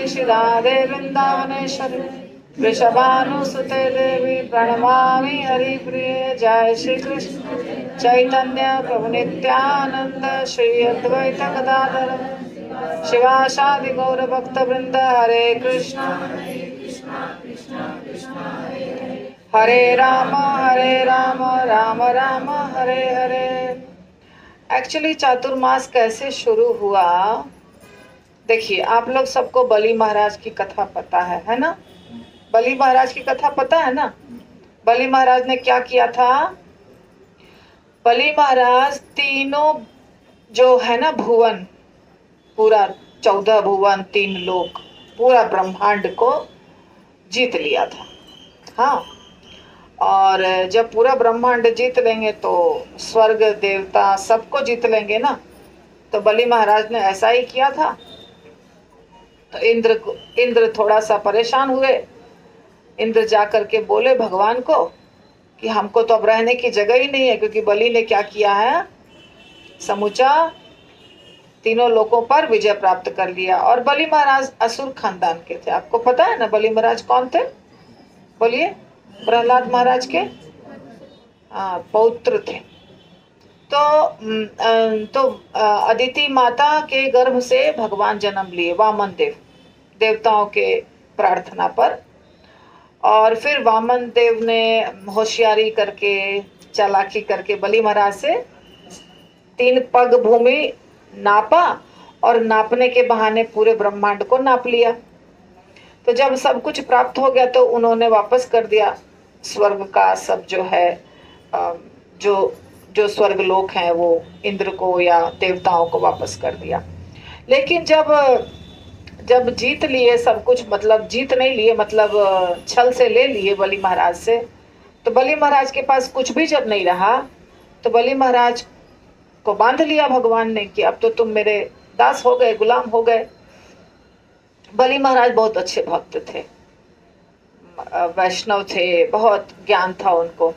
प्रणमामि श्री राधे वृंदावनेश्वरी वृषभानुसुते देवी प्रणमामि हरिप्रिये। जय श्री कृष्ण चैतन्य प्रभु नित्यानंद श्री अद्वैत गदाधर शिवासादि गौर भक्त वृंद। हरे कृष्ण हरे राम राम राम हरे हरे। एक्चुअली चातुर्मास कैसे शुरू हुआ, देखिए आप लोग सबको बलि महाराज की कथा पता है ना। बलि महाराज की कथा पता है ना। बलि महाराज ने क्या किया था। बलि महाराज तीनों जो है ना भुवन, पूरा 14 भुवन 3 लोक, पूरा ब्रह्मांड को जीत लिया था। हाँ, और जब पूरा ब्रह्मांड जीत लेंगे तो स्वर्ग देवता सबको जीत लेंगे ना। तो बलि महाराज ने ऐसा ही किया था। तो इंद्र थोड़ा सा परेशान हुए। इंद्र जाकर के बोले भगवान को कि हमको तो अब रहने की जगह ही नहीं है, क्योंकि बलि ने क्या किया है, समूचा तीनों लोकों पर विजय प्राप्त कर लिया। और बलि महाराज असुर खानदान के थे। आपको पता है ना बलि महाराज कौन थे, बोलिए। प्रहलाद महाराज के पौत्र थे। तो अदिति माता के गर्भ से भगवान जन्म लिए, वामन देव, देवताओं के प्रार्थना पर। और फिर वामन देव ने होशियारी करके, चालाकी करके बलि महाराज से 3 पग भूमि नापा और नापने के बहाने पूरे ब्रह्मांड को नाप लिया। तो जब सब कुछ प्राप्त हो गया तो उन्होंने वापस कर दिया स्वर्ग का सब जो है, जो स्वर्ग लोक हैं वो इंद्र को या देवताओं को वापस कर दिया। लेकिन जब जीत लिए सब कुछ, मतलब जीत नहीं लिए, मतलब छल से ले लिए बलि महाराज से, तो बलि महाराज के पास कुछ भी जब नहीं रहा तो बलि महाराज को बांध लिया भगवान ने कि अब तो तुम मेरे दास हो गए, गुलाम हो गए। बलि महाराज बहुत अच्छे भक्त थे, वैष्णव थे, बहुत ज्ञान था उनको।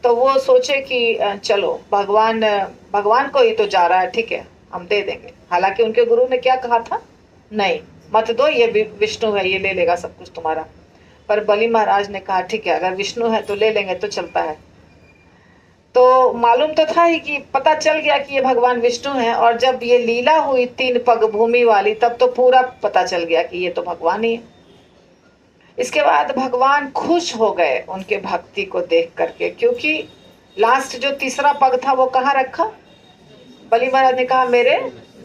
तो वो सोचे कि चलो भगवान को ही तो जा रहा है, ठीक है हम दे देंगे। हालांकि उनके गुरु ने क्या कहा था, नहीं मत दो, ये विष्णु है, ये ले लेगा सब कुछ तुम्हारा। पर बलि महाराज ने कहा ठीक है, अगर विष्णु है तो ले लेंगे, तो चलता है। तो मालूम तो था ही कि पता चल गया कि ये भगवान विष्णु हैं। और जब ये लीला हुई 3 पग भूमि वाली, तब तो पूरा पता चल गया कि ये तो भगवान ही है। इसके बाद भगवान खुश हो गए उनके भक्ति को देख करके, क्योंकि लास्ट जो तीसरा पग था वो कहाँ रखा, बलि महाराज ने कहा मेरे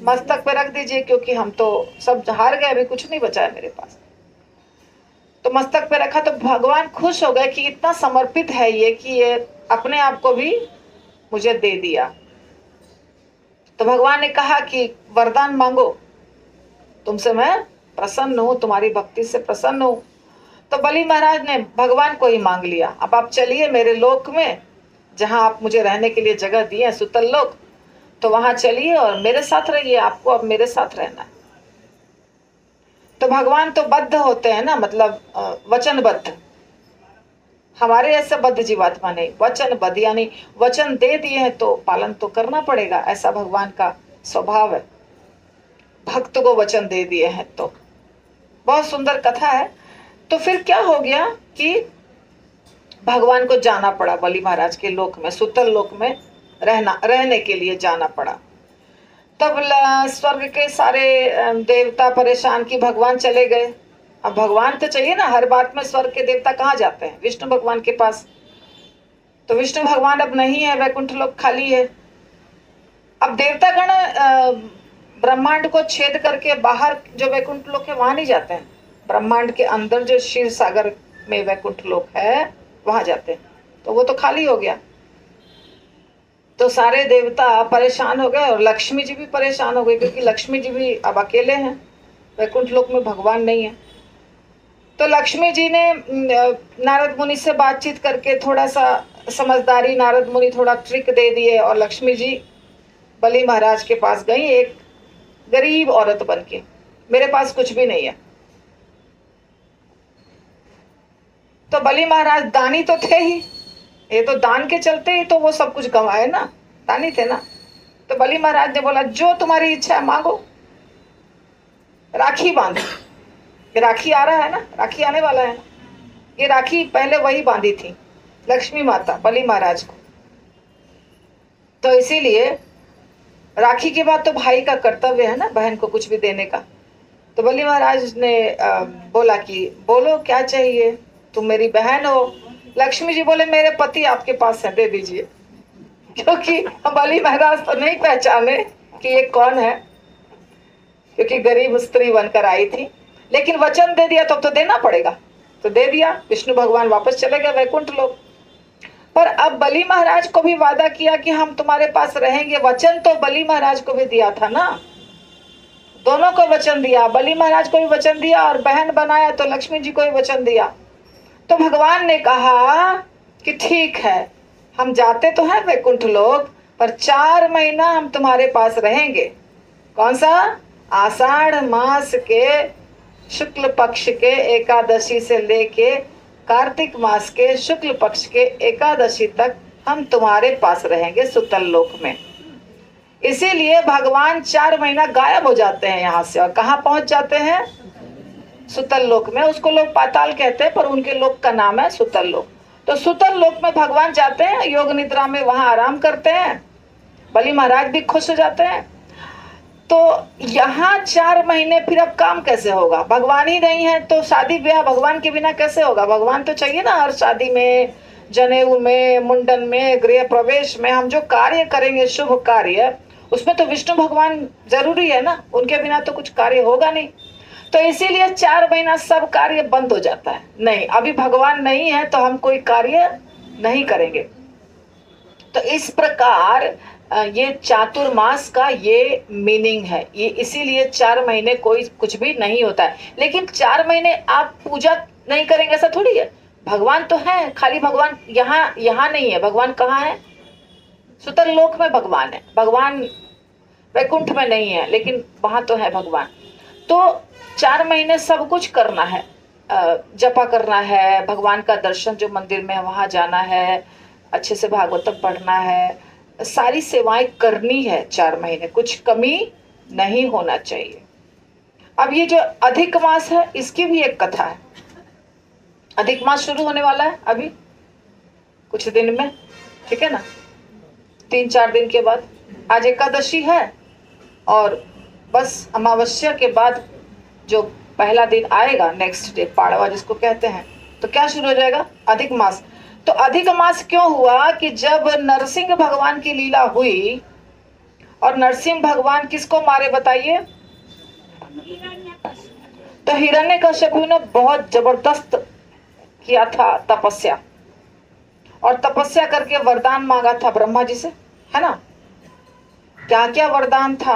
मस्तक पे रख दीजिए, क्योंकि हम तो सब हार गए, अभी कुछ नहीं बचा है मेरे पास। तो मस्तक पे रखा। तो भगवान खुश हो गए कि इतना समर्पित है ये कि ये अपने आप को भी मुझे दे दिया। तो भगवान ने कहा कि वरदान मांगो, तुमसे मैं प्रसन्न हूं, तुम्हारी भक्ति से प्रसन्न हूं। तो बलि महाराज ने भगवान को ही मांग लिया, अब आप चलिए मेरे लोक में, जहां आप मुझे रहने के लिए जगह दिए, सुतल लोक, तो वहां चलिए और मेरे साथ रहिए, आपको अब मेरे साथ रहना है। तो भगवान तो बद्ध होते हैं ना, मतलब वचनबद्ध। हमारे ऐसे बद्ध जीवात्मा नहीं, वचनबद्ध, यानी वचन दे दिए हैं तो पालन तो करना पड़ेगा, ऐसा भगवान का स्वभाव है। भक्त को वचन दे दिए हैं तो। बहुत सुंदर कथा है। तो फिर क्या हो गया कि भगवान को जाना पड़ा बलि महाराज के लोक में, सुतल लोक में रहने के लिए जाना पड़ा। तब स्वर्ग के सारे देवता परेशान कि भगवान चले गए। अब भगवान तो चाहिए ना, हर बात में स्वर्ग के देवता कहाँ जाते हैं, विष्णु भगवान के पास। तो विष्णु भगवान अब नहीं है, वैकुंठ लोक खाली है। अब देवतागण ब्रह्मांड को छेद करके बाहर जो वैकुंठ लोक है वहां नहीं जाते हैं, ब्रह्मांड के अंदर जो क्षीर सागर में वैकुंठ लोक है वहां जाते हैं। तो वो तो खाली हो गया। तो सारे देवता परेशान हो गए और लक्ष्मी जी भी परेशान हो गई, क्योंकि लक्ष्मी जी भी अब अकेले हैं, वैकुंठ लोक में भगवान नहीं है। तो लक्ष्मी जी ने नारद मुनि से बातचीत करके, थोड़ा सा समझदारी, नारद मुनि थोड़ा ट्रिक दे दिए और लक्ष्मी जी बलि महाराज के पास गई, एक गरीब औरत बन के, मेरे पास कुछ भी नहीं है। तो बलि महाराज दानी तो थे ही, ये तो दान के चलते ही तो वो सब कुछ गंवाए ना, दानी थे ना। तो बलि महाराज ने बोला जो तुम्हारी इच्छा है मांगो। राखी बांधी, ये राखी आ रहा है ना, राखी आने वाला है ना, ये राखी पहले वही बांधी थी लक्ष्मी माता बलि महाराज को। तो इसीलिए राखी के बाद तो भाई का कर्तव्य है ना बहन को कुछ भी देने का। तो बलि महाराज ने बोला कि बोलो क्या चाहिए, तुम मेरी बहन हो। लक्ष्मी जी बोले मेरे पति आपके पास है, दे दीजिए। क्योंकि बलि महाराज तो नहीं पहचाने कि ये कौन है, क्योंकि गरीब स्त्री बनकर आई थी, लेकिन वचन दे दिया तो देना पड़ेगा, तो दे दिया। विष्णु भगवान वापस चले गए वैकुंठ लोक। पर अब बलि महाराज को भी वादा किया कि हम तुम्हारे पास रहेंगे, वचन तो बलि महाराज को भी दिया था ना, दोनों को वचन दिया, बलि महाराज को भी वचन दिया और बहन बनाया तो लक्ष्मी जी को भी वचन दिया। तो भगवान ने कहा कि ठीक है, हम जाते तो हैं वैकुंठ लोक, पर 4 महीना हम तुम्हारे पास रहेंगे। कौन सा? आषाढ़ मास के शुक्ल पक्ष के एकादशी से लेके कार्तिक मास के शुक्ल पक्ष के एकादशी तक हम तुम्हारे पास रहेंगे सुतल लोक में। इसीलिए भगवान 4 महीना गायब हो जाते हैं यहाँ से, और कहाँ पहुंच जाते हैं? सुतल लोक में। उसको लोग पाताल कहते हैं, पर उनके लोक का नाम है सुतल लोक। तो सुतल लोक में भगवान जाते हैं, योग निद्रा में वहां आराम करते हैं, बलि महाराज भी खुश हो जाते हैं। तो यहाँ 4 महीने फिर अब काम कैसे होगा? भगवान ही नहीं है तो शादी ब्याह भगवान के बिना कैसे होगा? भगवान तो चाहिए ना हर शादी में, जनेऊ में, मुंडन में, गृह प्रवेश में, हम जो कार्य करेंगे शुभ कार्य, उसमें तो विष्णु भगवान जरूरी है ना, उनके बिना तो कुछ कार्य होगा नहीं। तो इसीलिए 4 महीना सब कार्य बंद हो जाता है। नहीं, अभी भगवान नहीं है तो हम कोई कार्य नहीं करेंगे। तो इस प्रकार ये चातुर्मास का ये मीनिंग है, ये इसीलिए 4 महीने कोई कुछ भी नहीं होता है। लेकिन 4 महीने आप पूजा नहीं करेंगे ऐसा थोड़ी है। भगवान तो है, खाली भगवान यहाँ नहीं है। भगवान कहाँ है? सुतल लोक में भगवान है, भगवान वैकुंठ में नहीं है, लेकिन वहां तो है भगवान। तो 4 महीने सब कुछ करना है, जपा करना है, भगवान का दर्शन जो मंदिर में वहां जाना है, अच्छे से भागवतम पढ़ना है, सारी सेवाएं करनी है। 4 महीने कुछ कमी नहीं होना चाहिए। अब ये जो अधिक मास है इसकी भी एक कथा है। अधिक मास शुरू होने वाला है अभी कुछ दिन में, ठीक है ना, 3-4 दिन के बाद। आज एकादशी है और बस अमावस्या के बाद जो पहला दिन आएगा, नेक्स्ट डे पाड़वा जिसको कहते हैं, तो क्या शुरू हो जाएगा? अधिक मास। तो अधिक मास क्यों हुआ? कि जब नरसिंह भगवान की लीला हुई, और नरसिंह भगवान किसको मारे बताइए? तो हिरण्यकश्यपु ने बहुत जबरदस्त किया था तपस्या, और तपस्या करके वरदान मांगा था ब्रह्मा जी से, है ना। क्या क्या वरदान था?